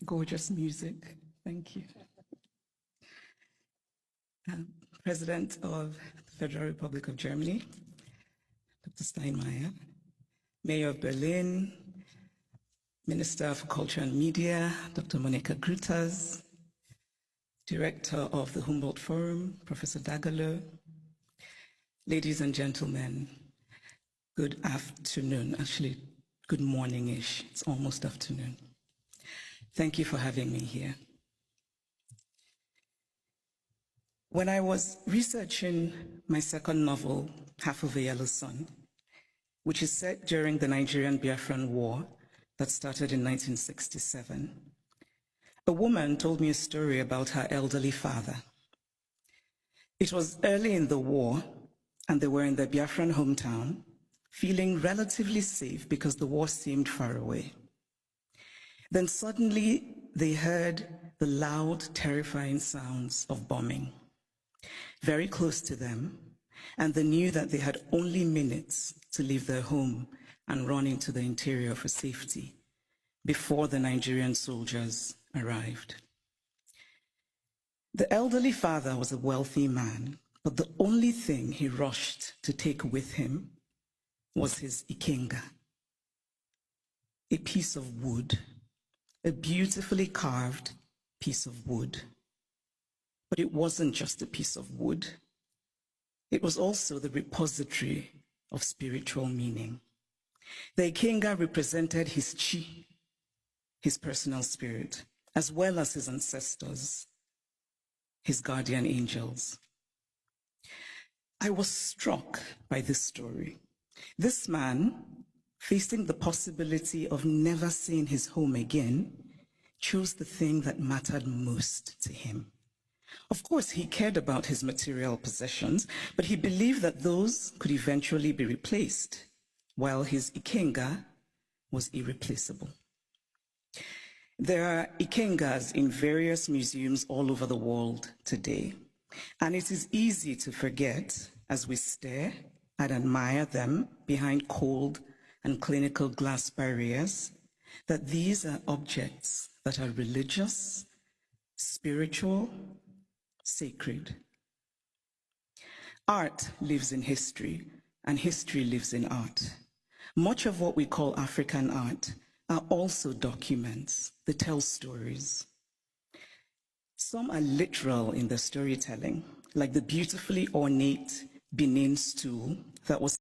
gorgeous music. Thank you. President of the Federal Republic of Germany, Dr. Steinmeier, Mayor of Berlin, Minister for Culture and Media, Dr. Monica Grütters, Director of the Humboldt Forum, Professor Dagalo, ladies and gentlemen, good afternoon. Actually, good morning-ish. It's almost afternoon. Thank you for having me here. When I was researching my second novel, Half of a Yellow Sun, which is set during the Nigerian Biafran War that started in 1967, a woman told me a story about her elderly father. It was early in the war, and they were in their Biafran hometown, feeling relatively safe because the war seemed far away. Then suddenly they heard the loud, terrifying sounds of bombing very close to them, and they knew that they had only minutes to leave their home and run into the interior for safety before the Nigerian soldiers arrived. The elderly father was a wealthy man, but the only thing he rushed to take with him was his ikenga, a piece of wood, a beautifully carved piece of wood. But it wasn't just a piece of wood. It was also the repository of spiritual meaning. The ikenga represented his chi, his personal spirit, as well as his ancestors, his guardian angels. I was struck by this story. This man, facing the possibility of never seeing his home again, chose the thing that mattered most to him. Of course, he cared about his material possessions, but he believed that those could eventually be replaced, while his ikenga was irreplaceable. There are ikengas in various museums all over the world today, and it is easy to forget as we stare and admire them behind cold and clinical glass barriers that these are objects that are religious, spiritual, sacred. Art lives in history, and history lives in art. Much of what we call African art are also documents that tell stories. Some are literal in their storytelling, like the beautifully ornate Benin stool that was